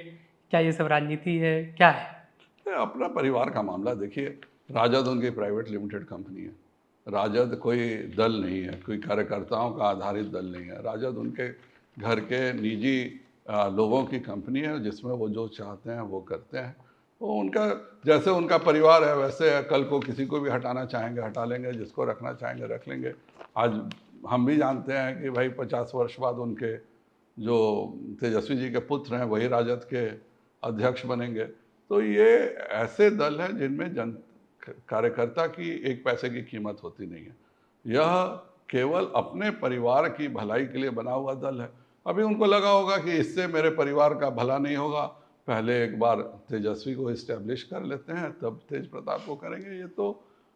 क्या ये सब राजनीति है, क्या है? अपना परिवार का मामला देखिए। राजद उनकी प्राइवेट लिमिटेड कंपनी है। राजद कोई दल नहीं है, कोई कार्यकर्ताओं का आधारित दल नहीं है। राजद उनके घर के निजी लोगों की कंपनी है जिसमें वो जो चाहते हैं वो करते हैं। वो उनका, जैसे उनका परिवार है वैसे है। कल को किसी को भी हटाना चाहेंगे हटा लेंगे, जिसको रखना चाहेंगे रख लेंगे। आज हम भी जानते हैं कि भाई 50 वर्ष बाद उनके जो तेजस्वी जी के पुत्र हैं वही राजद के अध्यक्ष बनेंगे। तो ये ऐसे दल हैं जिनमें कार्यकर्ता की एक पैसे की कीमत होती नहीं है। यह केवल अपने परिवार की भलाई के लिए बना हुआ दल है। अभी उनको लगा होगा कि इससे मेरे परिवार का भला नहीं होगा, पहले एक बार तेजस्वी को इस्टेब्लिश कर लेते हैं तब तेज प्रताप को करेंगे। ये तो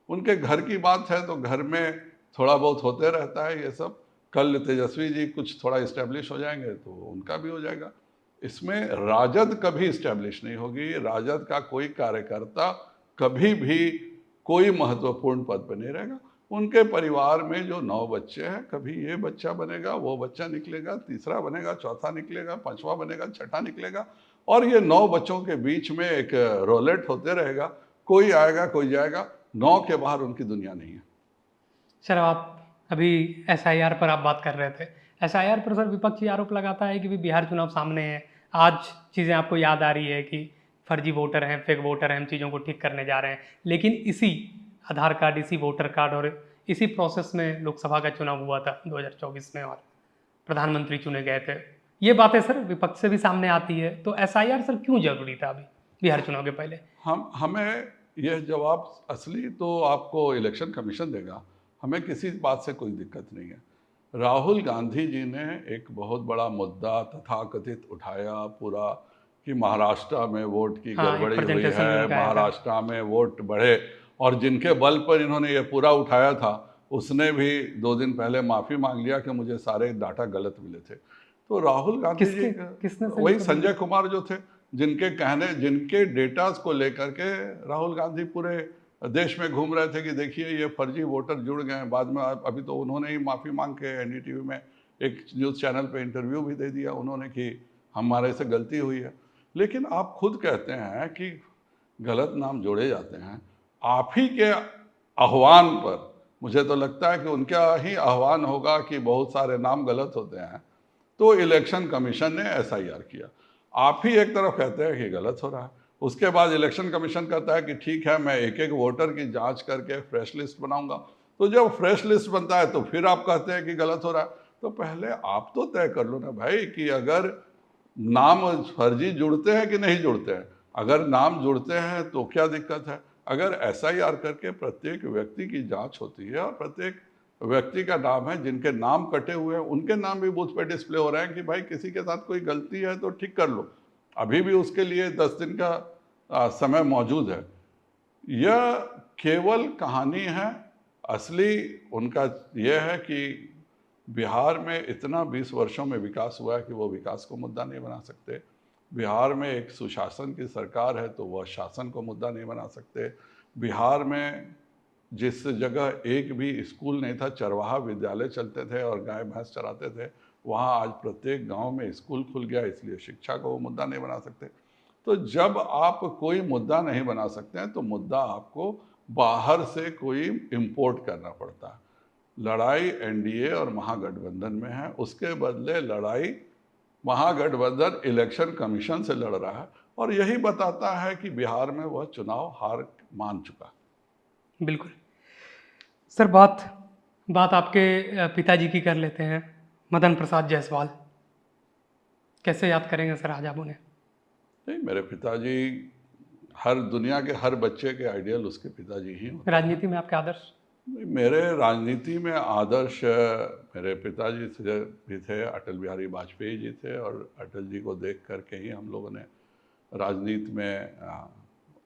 उनके घर की बात है, तो घर में थोड़ा बहुत होते रहता है ये सब। कल तेजस्वी जी कुछ थोड़ा इस्टेब्लिश हो जाएंगे तो उनका भी हो जाएगा। इसमें राजद कभी इस्टेब्लिश नहीं होगी। राजद का कोई कार्यकर्ता कभी भी कोई महत्वपूर्ण पद पर नहीं रहेगा। उनके परिवार में जो 9 बच्चे हैं, कभी ये बच्चा बनेगा, वो बच्चा निकलेगा, तीसरा बनेगा, चौथा निकलेगा, 5वां बनेगा, छठा निकलेगा और ये 9 बच्चों के बीच में एक रोलेट होते रहेगा। कोई आएगा कोई जाएगा, 9 के बाहर उनकी दुनिया नहीं है। सर आप अभी SIR पर आप बात कर रहे थे। SIR पर सर विपक्ष ये आरोप लगाता है कि भी बिहार चुनाव सामने है, आज चीज़ें आपको याद आ रही है कि फर्जी वोटर हैं, फेक वोटर हैं, हम चीज़ों को ठीक करने जा रहे हैं, लेकिन इसी आधार कार्ड, इसी वोटर कार्ड और इसी प्रोसेस में लोकसभा का चुनाव हुआ था 2024 में और प्रधानमंत्री चुने गए थे। ये बातें सर विपक्ष से भी सामने आती है, तो एसआईआर सर क्यों जरूरी था अभी बिहार चुनाव के पहले? हमें यह जवाब असली तो आपको इलेक्शन कमीशन देगा, हमें किसी बात से कोई दिक्कत नहीं है। राहुल गांधी जी ने एक बहुत बड़ा मुद्दा तथाकथित उठाया पूरा कि महाराष्ट्र में वोट की हाँ, एक गड़बड़ी हुई presentation है, उनका आया था। महाराष्ट्र में वोट बढ़े, और जिनके बल पर इन्होंने ये पूरा उठाया था उसने भी 2 दिन पहले माफ़ी मांग लिया कि मुझे सारे डाटा गलत मिले थे। तो राहुल गांधी जी किसने सर वही ये सब संजय कुमार जो थे, जिनके डेटास को लेकर के राहुल गांधी पूरे देश में घूम रहे थे कि देखिए ये फर्जी वोटर जुड़ गए हैं। बाद में अभी तो उन्होंने ही माफ़ी मांग के एनडीटीवी में एक न्यूज़ चैनल पे इंटरव्यू भी दे दिया उन्होंने कि हमारे से गलती हुई है। लेकिन आप खुद कहते हैं कि गलत नाम जोड़े जाते हैं, आप ही के आह्वान पर। मुझे तो लगता है कि उनका ही आह्वान होगा कि बहुत सारे नाम गलत होते हैं, तो इलेक्शन कमीशन ने एसआईआर किया। आप ही एक तरफ कहते हैं कि गलत हो रहा है, उसके बाद इलेक्शन कमीशन कहता है कि ठीक है मैं एक एक वोटर की जांच करके फ्रेश लिस्ट बनाऊंगा। तो जब फ्रेश लिस्ट बनता है तो फिर आप कहते हैं कि गलत हो रहा है। तो पहले आप तो तय कर लो ना भाई कि अगर नाम फर्जी जुड़ते हैं कि नहीं जुड़ते हैं। अगर नाम जुड़ते हैं तो क्या दिक्कत है? अगर एसआईआर करके प्रत्येक व्यक्ति की जांच होती है और प्रत्येक व्यक्ति का नाम है, जिनके नाम कटे हुए हैं उनके नाम भी बूथ पे डिस्प्ले हो रहे हैं कि भाई किसी के साथ कोई गलती है तो ठीक कर लो। अभी भी उसके लिए 10 दिन का समय मौजूद है। यह केवल कहानी है, असली उनका यह है कि बिहार में इतना 20 वर्षों में विकास हुआ है कि वो विकास को मुद्दा नहीं बना सकते। बिहार में एक सुशासन की सरकार है तो वह शासन को मुद्दा नहीं बना सकते। बिहार में जिस जगह एक भी स्कूल नहीं था, चरवाहा विद्यालय चलते थे और गाय भैंस चराते थे, वहाँ आज प्रत्येक गांव में स्कूल खुल गया, इसलिए शिक्षा को वो मुद्दा नहीं बना सकते। तो जब आप कोई मुद्दा नहीं बना सकते हैं तो मुद्दा आपको बाहर से कोई इम्पोर्ट करना पड़ता है। लड़ाई एनडीए और महागठबंधन में है, उसके बदले लड़ाई महागठबंधन इलेक्शन कमीशन से लड़ रहा है, और यही बताता है कि बिहार में वह चुनाव हार मान चुका। बिल्कुल सर, बात आपके पिताजी की कर लेते हैं, मदन प्रसाद जायसवाल। कैसे याद करेंगे सर आज आप उन्हें? नहीं, मेरे पिताजी हर दुनिया के हर बच्चे के आइडियल उसके पिताजी ही होते हैं। राजनीति में आपके आदर्श? मेरे राजनीति में आदर्श मेरे पिताजी से भी थे, अटल बिहारी वाजपेयी जी थे, और अटल जी को देख करके ही हम लोगों ने राजनीति में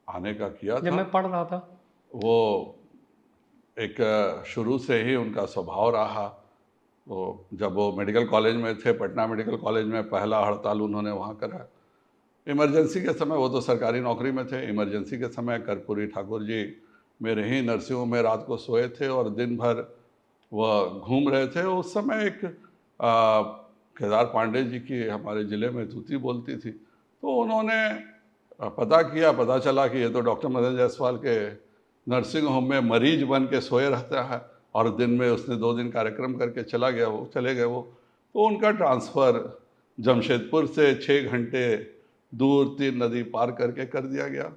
आने का किया जब था। मैं पढ़ रहा था वो एक शुरू से ही उनका स्वभाव रहा। वो जब वो मेडिकल कॉलेज में थे, पटना मेडिकल कॉलेज में पहला हड़ताल उन्होंने वहाँ करा। इमरजेंसी के समय, वो तो सरकारी नौकरी में थे, इमरजेंसी के समय कर्पूरी ठाकुर जी मेरे ही नर्सिंग में रात को सोए थे और दिन भर वह घूम रहे थे। उस समय एक केदार पांडे जी की हमारे ज़िले में तूती बोलती थी, तो उन्होंने पता चला कि ये तो डॉक्टर मदन जायसवाल के नर्सिंग होम में मरीज बन के सोए रहता है, और दिन में उसने 2 दिन कार्यक्रम करके चले गए वो। तो उनका ट्रांसफ़र जमशेदपुर से 6 घंटे दूर 3 नदी पार करके कर दिया गया।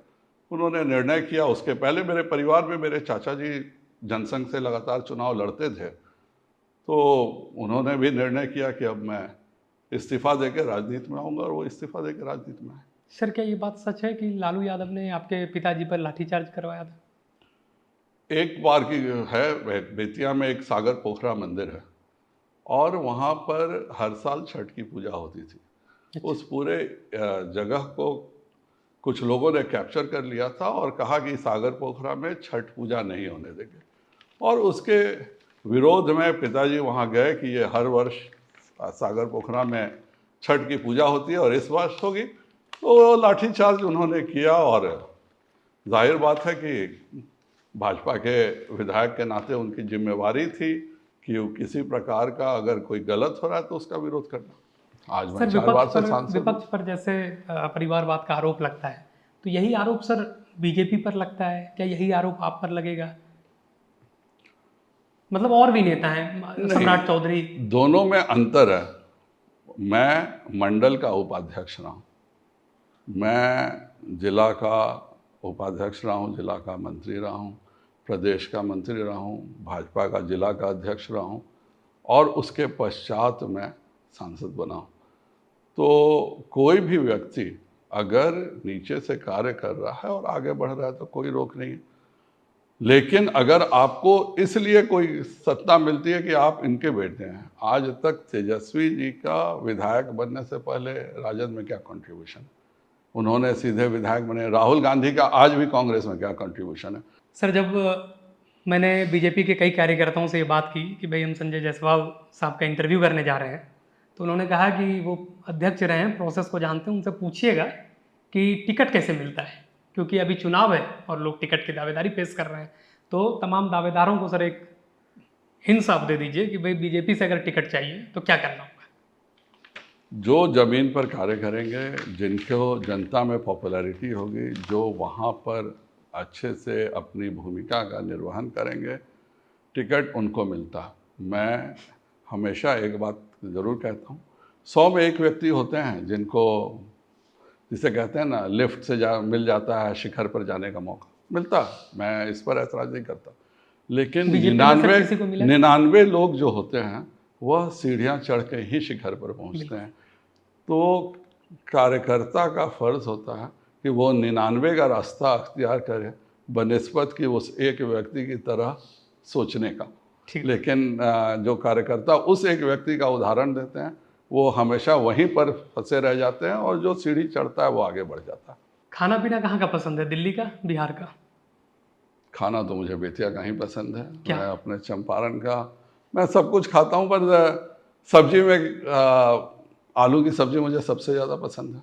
उन्होंने निर्णय किया, उसके पहले मेरे परिवार में मेरे चाचा जी जनसंघ से लगातार चुनाव लड़ते थे, तो उन्होंने भी निर्णय किया कि अब मैं इस्तीफ़ा देकर राजनीति में आऊँगा, और वो इस्तीफ़ा देकर राजनीति में आए। सर, क्या ये बात सच है कि लालू यादव ने आपके पिताजी पर लाठीचार्ज करवाया था? एक बार की है, बेतिया में एक सागर पोखरा मंदिर है, और वहाँ पर हर साल छठ की पूजा होती थी। उस पूरे जगह को कुछ लोगों ने कैप्चर कर लिया था और कहा कि सागर पोखरा में छठ पूजा नहीं होने देंगे, और उसके विरोध में पिताजी वहाँ गए कि ये हर वर्ष सागर पोखरा में छठ की पूजा होती है और इस वर्ष होगी। तो लाठीचार्ज उन्होंने किया, और जाहिर बात है कि भाजपा के विधायक के नाते उनकी जिम्मेवारी थी कि किसी प्रकार का अगर कोई गलत हो रहा है तो उसका विरोध करना। आज मैं 4 बार से सांसद हूं। विपक्ष पर जैसे परिवारवाद का आरोप लगता है, तो यही आरोप सर बीजेपी पर लगता है, क्या यही आरोप आप पर लगेगा? मतलब और भी नेता हैं, सम्राट चौधरी। दोनों में अंतर है। मैं मंडल का उपाध्यक्ष रहा हूँ, मैं जिला का उपाध्यक्ष रहा हूँ, जिला का मंत्री रहा हूँ, प्रदेश का मंत्री रहा हूँ, भाजपा का जिला का अध्यक्ष रहा हूँ और उसके पश्चात मैं सांसद बना हूँ। तो कोई भी व्यक्ति अगर नीचे से कार्य कर रहा है और आगे बढ़ रहा है तो कोई रोक नहीं है। लेकिन अगर आपको इसलिए कोई सत्ता मिलती है कि आप इनके बेटे हैं, आज तक तेजस्वी जी का विधायक बनने से पहले राजद में क्या कंट्रीब्यूशन, उन्होंने सीधे विधायक बने। राहुल गांधी का आज भी कांग्रेस में क्या कंट्रीब्यूशन है? सर, जब मैंने बीजेपी के कई कार्यकर्ताओं से ये बात की कि भाई हम संजय जायसवाल साहब का इंटरव्यू करने जा रहे हैं, तो उन्होंने कहा कि वो अध्यक्ष रहे हैं, प्रोसेस को जानते हैं, उनसे पूछिएगा कि टिकट कैसे मिलता है, क्योंकि अभी चुनाव है और लोग टिकट की दावेदारी पेश कर रहे हैं। तो तमाम दावेदारों को सर एक हिंस आप दे दीजिए कि भाई बीजेपी से अगर टिकट चाहिए तो क्या करना होगा। जो ज़मीन पर कार्य करेंगे, जिनको जनता में पॉपुलैरिटी होगी, जो वहाँ पर अच्छे से अपनी भूमिका का निर्वहन करेंगे, टिकट उनको मिलता है। मैं हमेशा एक बात ज़रूर कहता हूँ, 100 में एक व्यक्ति होते हैं जिनको, जिसे कहते हैं ना, लिफ्ट से मिल जाता है शिखर पर जाने का मौका मिलता है, मैं इस पर ऐतराज़ नहीं करता। लेकिन बीजेपी में सर किसी को मिला? 99 लोग जो होते हैं वह सीढ़ियाँ चढ़ के ही शिखर पर पहुँचते हैं। तो कार्यकर्ता का फ़र्ज़ होता है कि वो 99 का रास्ता अख्तियार करे बनिस्बत कि उस एक व्यक्ति की तरह सोचने का। लेकिन जो कार्यकर्ता उस एक व्यक्ति का उदाहरण देते हैं वो हमेशा वहीं पर फंसे रह जाते हैं और जो सीढ़ी चढ़ता है वो आगे बढ़ जाता है। खाना पीना कहाँ का पसंद है, दिल्ली का, बिहार का? खाना तो मुझे बेतिया का ही पसंद है। क्या? मैं अपने चंपारण का, मैं सब कुछ खाता हूँ, पर सब्जी में आलू की सब्ज़ी मुझे सबसे ज़्यादा पसंद है।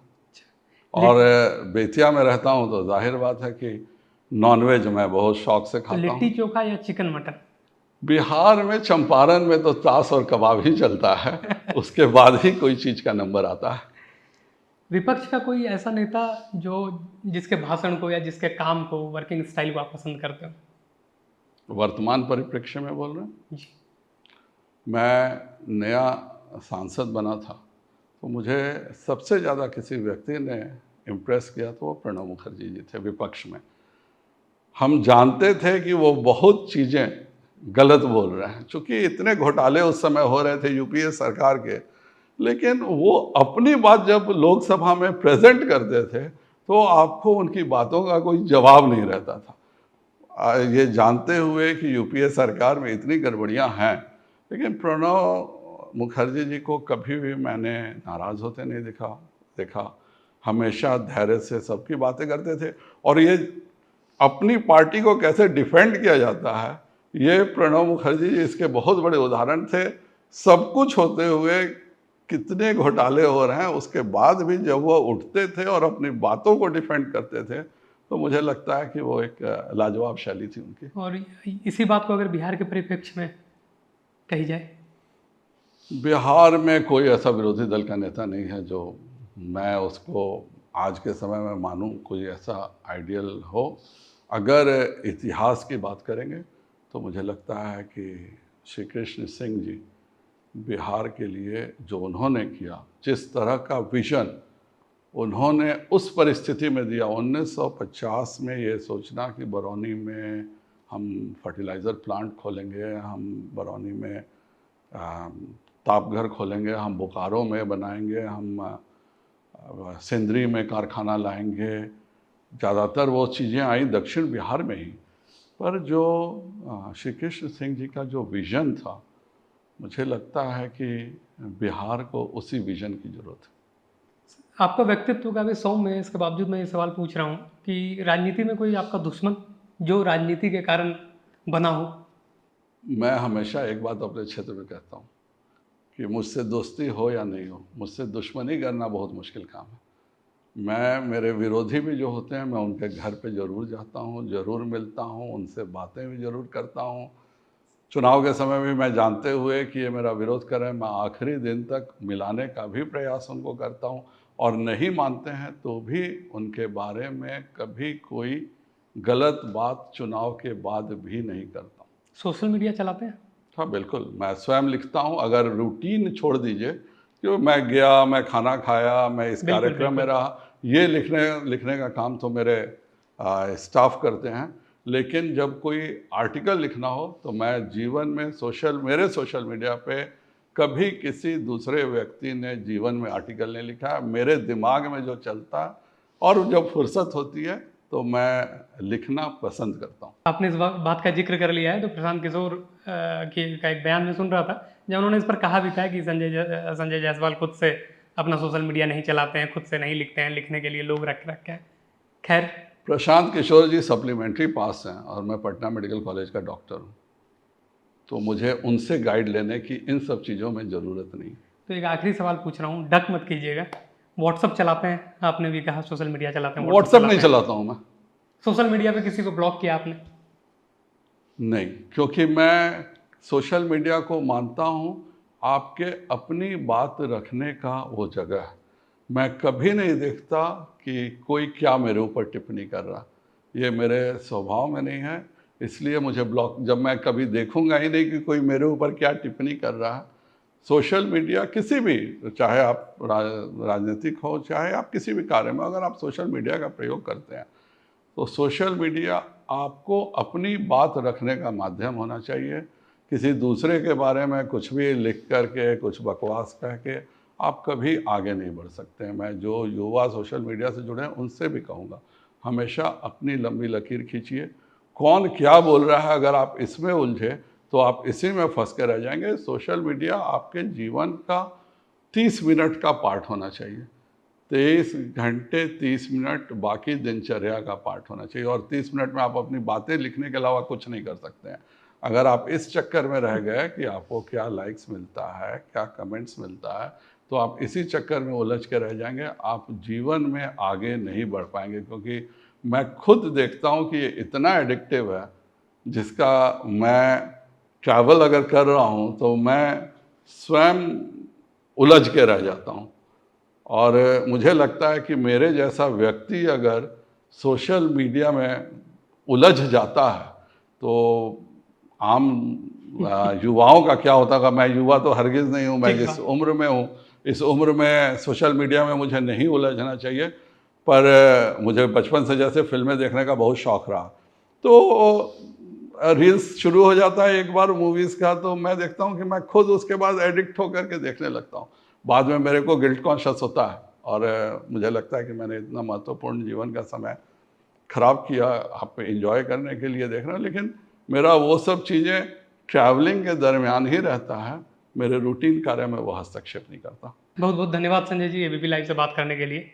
और बेतिया में रहता हूँ तो जाहिर बात है कि नॉनवेज मैं बहुत शौक से खाता हूँ। लिट्टी चोखा या चिकन मटन? बिहार में चंपारण में तो ताश और कबाब ही चलता है उसके बाद ही कोई चीज़ का नंबर आता है। विपक्ष का कोई ऐसा नेता जो जिसके भाषण को या जिसके काम को, वर्किंग स्टाइल को आप पसंद करते हो? वर्तमान परिप्रेक्ष्य में बोल रहे हैं? जी। मैं नया सांसद बना था तो मुझे सबसे ज़्यादा किसी व्यक्ति ने इम्प्रेस किया तो वो प्रणब मुखर्जी जी थे। विपक्ष में हम जानते थे कि वो बहुत चीज़ें गलत बोल रहे हैं, चूँकि इतने घोटाले उस समय हो रहे थे यूपीए सरकार के, लेकिन वो अपनी बात जब लोकसभा में प्रेजेंट करते थे तो आपको उनकी बातों का कोई जवाब नहीं रहता था। ये जानते हुए कि यूपीए सरकार में इतनी गड़बड़ियां हैं, लेकिन प्रणब मुखर्जी जी को कभी भी मैंने नाराज़ होते नहीं देखा। हमेशा धैर्य से सबकी बातें करते थे। और ये अपनी पार्टी को कैसे डिफेंड किया जाता है, ये प्रणब मुखर्जी जी इसके बहुत बड़े उदाहरण थे। सब कुछ होते हुए, कितने घोटाले हो रहे हैं, उसके बाद भी जब वो उठते थे और अपनी बातों को डिफेंड करते थे तो मुझे लगता है कि वो एक लाजवाब शैली थी उनकी। और इसी बात को अगर बिहार के परिप्रेक्ष्य में कही जाए? बिहार में कोई ऐसा विरोधी दल का नेता नहीं है जो मैं उसको आज के समय में मानूं कोई ऐसा आइडियल हो। अगर इतिहास की बात करेंगे तो मुझे लगता है कि श्री कृष्ण सिंह जी बिहार के लिए जो उन्होंने किया, जिस तरह का विजन उन्होंने उस परिस्थिति में दिया, 1950 में ये सोचना कि बरौनी में हम फर्टिलाइज़र प्लांट खोलेंगे, हम बरौनी में तापघर खोलेंगे, हम बोकारो में बनाएंगे, हम सिंदरी में कारखाना लाएंगे। ज़्यादातर वो चीज़ें आई दक्षिण बिहार में ही, पर जो श्री कृष्ण सिंह जी का जो विज़न था, मुझे लगता है कि बिहार को उसी विज़न की ज़रूरत है। आपका व्यक्तित्व का भी सौम्य है, इसके बावजूद मैं ये सवाल पूछ रहा हूँ कि राजनीति में कोई आपका दुश्मन जो राजनीति के कारण बना हो? मैं हमेशा एक बात अपने क्षेत्र में कहता हूँ कि मुझसे दोस्ती हो या नहीं हो, मुझसे दुश्मनी करना बहुत मुश्किल काम है। मेरे विरोधी भी जो होते हैं, मैं उनके घर पे ज़रूर जाता हूँ, ज़रूर मिलता हूँ, उनसे बातें भी ज़रूर करता हूँ। चुनाव के समय भी मैं जानते हुए कि ये मेरा विरोध कर रहे हैं, मैं आखिरी दिन तक मिलाने का भी प्रयास उनको करता हूँ। और नहीं मानते हैं तो भी उनके बारे में कभी कोई गलत बात चुनाव के बाद भी नहीं करता हूँ। सोशल मीडिया चलाते हैं? हाँ बिल्कुल, मैं स्वयं लिखता हूँ। अगर रूटीन छोड़ दीजिए क्यों मैं गया, मैं खाना खाया, मैं इस बिल्कुल, कार्यक्रम में बिल्कुल। रहा, ये लिखने का काम तो मेरे स्टाफ करते हैं। लेकिन जब कोई आर्टिकल लिखना हो तो मैं जीवन में मेरे सोशल मीडिया पे कभी किसी दूसरे व्यक्ति ने जीवन में आर्टिकल नहीं लिखा है। मेरे दिमाग में जो चलता है और जब फुर्सत होती है तो मैं लिखना पसंद करता हूँ। आपने इस बात का जिक्र कर लिया है तो प्रशांत किशोर का एक बयान में सुन रहा था जब उन्होंने इस पर कहा भी था कि संजय जायसवाल खुद से अपना सोशल मीडिया नहीं चलाते हैं, खुद से नहीं लिखते हैं, लिखने के लिए लोग रख रखे हैं। खैर, प्रशांत किशोर जी सप्लीमेंट्री पास हैं और मैं पटना मेडिकल कॉलेज का डॉक्टर हूँ, तो मुझे उनसे गाइड लेने की इन सब चीज़ों में ज़रूरत नहीं। तो एक आखिरी सवाल पूछ रहा हूँ, डक मत कीजिएगा। व्हाट्सअप चलाते हैं? आपने भी कहा सोशल मीडिया चलाते हैं। व्हाट्सएप नहीं चलाता हूँ मैं। सोशल मीडिया पे किसी को ब्लॉक किया आपने? नहीं, क्योंकि मैं सोशल मीडिया को मानता हूँ आपके अपनी बात रखने का वो जगह है। मैं कभी नहीं देखता कि कोई क्या मेरे ऊपर टिप्पणी कर रहा, ये मेरे स्वभाव में नहीं है, इसलिए मुझे ब्लॉक, जब मैं कभी देखूंगा ही नहीं कि कोई मेरे ऊपर क्या टिप्पणी कर रहा है। सोशल मीडिया किसी भी, चाहे आप राजनीतिक हो, चाहे आप किसी भी कार्य में, अगर आप सोशल मीडिया का प्रयोग करते हैं तो सोशल मीडिया आपको अपनी बात रखने का माध्यम होना चाहिए। किसी दूसरे के बारे में कुछ भी लिख करके, कुछ बकवास कह के आप कभी आगे नहीं बढ़ सकते हैं। मैं जो युवा सोशल मीडिया से जुड़े हैं उनसे भी कहूँगा, हमेशा अपनी लंबी लकीर खींचिए। कौन क्या बोल रहा है, अगर आप इसमें उलझे तो आप इसी में फंस के रह जाएंगे। सोशल मीडिया आपके जीवन का 30 मिनट का पार्ट होना चाहिए। 23 घंटे 30 मिनट बाकी दिनचर्या का पार्ट होना चाहिए, और 30 मिनट में आप अपनी बातें लिखने के अलावा कुछ नहीं कर सकते हैं। अगर आप इस चक्कर में रह गए कि आपको क्या लाइक्स मिलता है, क्या कमेंट्स मिलता है, तो आप इसी चक्कर में उलझ के रह जाएंगे। आप जीवन में आगे नहीं बढ़ पाएंगे, क्योंकि मैं खुद देखता हूँ कि ये इतना एडिक्टिव है, जिसका मैं ट्रैवल अगर कर रहा हूँ तो मैं स्वयं उलझ के रह जाता हूँ। और मुझे लगता है कि मेरे जैसा व्यक्ति अगर सोशल मीडिया में उलझ जाता है तो आम युवाओं का क्या होता है। मैं युवा तो हरगिज़ नहीं हूँ, मैं जिस उम्र में हूँ इस उम्र में सोशल मीडिया में मुझे नहीं उलझना चाहिए, पर मुझे बचपन से जैसे फिल्में देखने का बहुत शौक़ रहा, तो रील्स शुरू हो जाता है एक बार मूवीज़ का, तो मैं देखता हूँ कि मैं खुद उसके बाद एडिक्ट होकर के देखने लगता हूँ। बाद में मेरे को गिल्ट कॉन्शियस होता है और मुझे लगता है कि मैंने इतना महत्वपूर्ण जीवन का समय ख़राब किया आप एंजॉय करने के लिए देख रहे हैं। लेकिन मेरा वो सब चीज़ें ट्रैवलिंग के दरमियान ही रहता है, मेरे रूटीन कार्य में वो हस्तक्षेप नहीं करता। बहुत बहुत धन्यवाद संजय जी एबीपी लाइव से बात करने के लिए,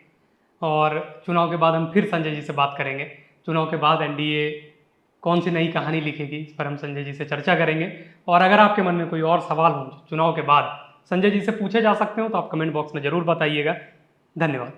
और चुनाव के बाद हम फिर संजय जी से बात करेंगे। चुनाव के बाद एनडीए कौन सी नई कहानी लिखेगी, इस पर हम संजय जी से चर्चा करेंगे। और अगर आपके मन में कोई और सवाल हो चुनाव के बाद संजय जी से पूछे जा सकते हो तो आप कमेंट बॉक्स में ज़रूर बताइएगा। धन्यवाद।